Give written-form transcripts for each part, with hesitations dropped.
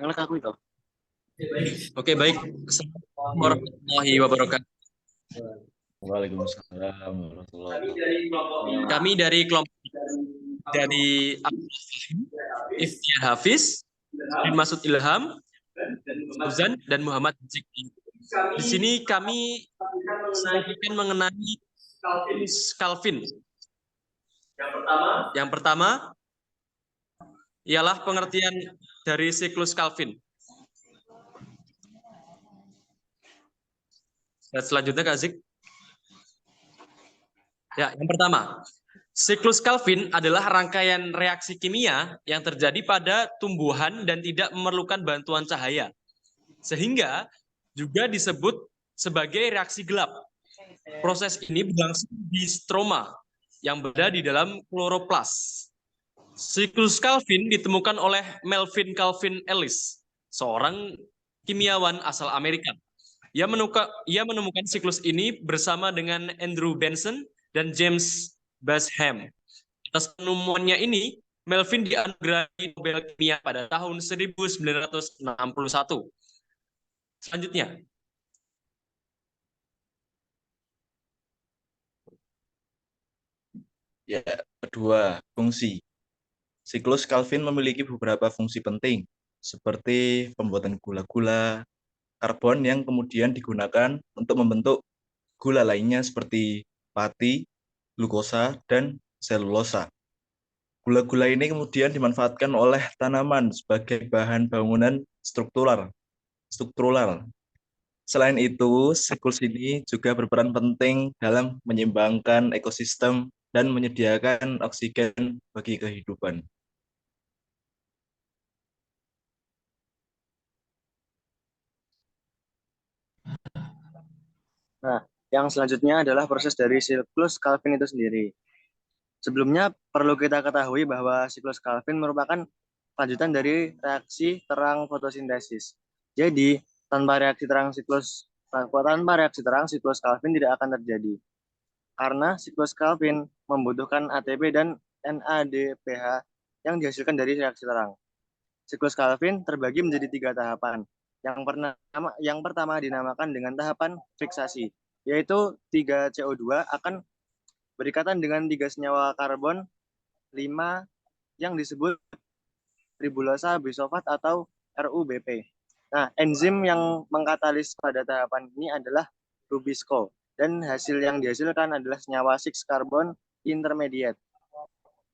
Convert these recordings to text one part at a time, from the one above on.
Yang aku itu. Oke, baik. Assalamualaikum warahmatullahi wabarakatuh. Waalaikumsalam warahmatullahi wabarakatuh. Kami dari kelompok dari Abdul Fahim, Iftiar Hafiz, Bin Masud Ilham, Fauzan, dan Muhammad Zikri. Di sini kami sedang mengenai Calvin. Yang pertama ialah pengertian dari siklus Calvin. Dan selanjutnya Kak Zik. Ya, yang pertama, siklus Calvin adalah rangkaian reaksi kimia yang terjadi pada tumbuhan dan tidak memerlukan bantuan cahaya, sehingga juga disebut sebagai reaksi gelap. Proses ini berlangsung di stroma yang berada di dalam kloroplas. Siklus Calvin ditemukan oleh Melvin Calvin Ellis, seorang kimiawan asal Amerika. Ia menemukan siklus ini bersama dengan Andrew Benson dan James Basham. Atas penemuannya ini, Melvin dianugerahi Nobel Kimia pada tahun 1961. Selanjutnya. Ya, kedua, fungsi. Siklus Calvin memiliki beberapa fungsi penting, seperti pembuatan gula-gula, karbon yang kemudian digunakan untuk membentuk gula lainnya seperti pati, glukosa, dan selulosa. Gula-gula ini kemudian dimanfaatkan oleh tanaman sebagai bahan bangunan struktural. Selain itu, siklus ini juga berperan penting dalam menyeimbangkan ekosistem dan menyediakan oksigen bagi kehidupan. Nah, yang selanjutnya adalah proses dari siklus Calvin itu sendiri. Sebelumnya perlu kita ketahui bahwa siklus Calvin merupakan lanjutan dari reaksi terang fotosintesis. Jadi, tanpa reaksi terang siklus Calvin tidak akan terjadi. Karena siklus Calvin membutuhkan ATP dan NADPH yang dihasilkan dari reaksi terang. Siklus Calvin terbagi menjadi 3 tahapan. Yang pertama dinamakan dengan tahapan fiksasi, yaitu 3CO2 akan berikatan dengan 3 senyawa karbon 5 yang disebut ribulosa bisofat atau RUBP. Nah, enzim yang mengkatalis pada tahapan ini adalah Rubisco, dan hasil yang dihasilkan adalah senyawa 6 karbon intermediate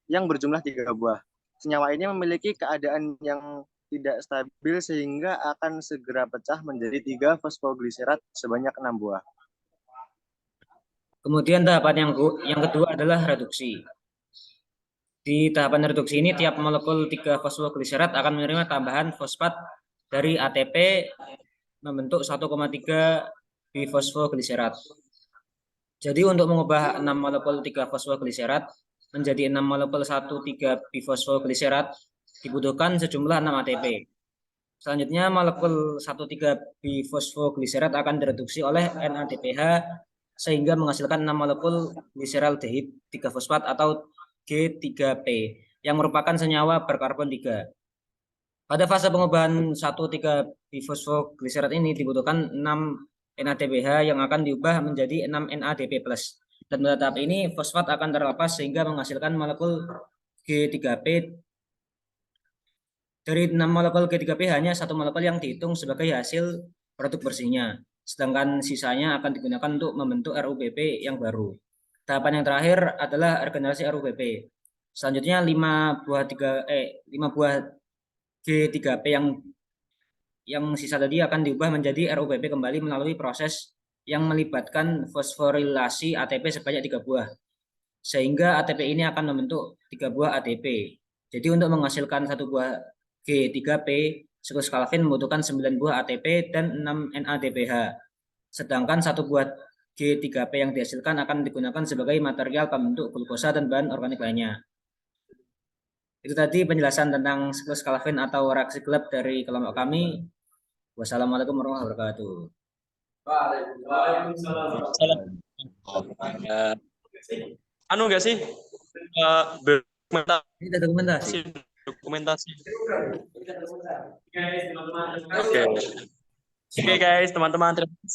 yang berjumlah 3 buah. Senyawa ini memiliki keadaan yang tidak stabil sehingga akan segera pecah menjadi 3 fosfogliserat sebanyak 6 buah. Kemudian tahapan yang kedua adalah reduksi. Di tahapan reduksi ini, tiap molekul 3 fosfogliserat akan menerima tambahan fosfat dari ATP membentuk 1,3 bifosfogliserat. Jadi untuk mengubah 6 molekul 3 fosfogliserat menjadi 6 molekul 1,3 bifosfogliserat dibutuhkan sejumlah 6 ATP. Selanjutnya molekul 1,3 bifosfogliserat akan direduksi oleh NADPH sehingga menghasilkan 6 molekul gliseraldehid 3 fosfat atau G3P yang merupakan senyawa berkarbon 3. Pada fase pengubahan 1,3 bifosfogliserat ini dibutuhkan 6 NADPH yang akan diubah menjadi 6 NADP+. Dan pada tahap ini fosfat akan terlepas sehingga menghasilkan molekul G3P. Dari 6 molekul G3P hanya 1 molekul yang dihitung sebagai hasil produk bersihnya, sedangkan sisanya akan digunakan untuk membentuk RUBP yang baru. Tahapan yang terakhir adalah regenerasi RUBP. Selanjutnya 5 buah G3P yang sisa tadi akan diubah menjadi RUBP kembali melalui proses yang melibatkan fosforilasi ATP sebanyak 3 buah. Sehingga ATP ini akan membentuk 3 buah ATP. Jadi untuk menghasilkan 1 buah G3P, siklus Calvin membutuhkan 9 buah ATP dan 6 NADPH. Sedangkan 1 buah G3P yang dihasilkan akan digunakan sebagai material pembentuk glukosa dan bahan organik lainnya. Itu tadi penjelasan tentang siklus Calvin atau reaksi gelap dari kelompok kami. Wassalamualaikum warahmatullahi wabarakatuh. Waalaikumsalam. Anu nggak sih? Ini dokumentasi. dokumentasi. Oke. Oke guys, teman-teman.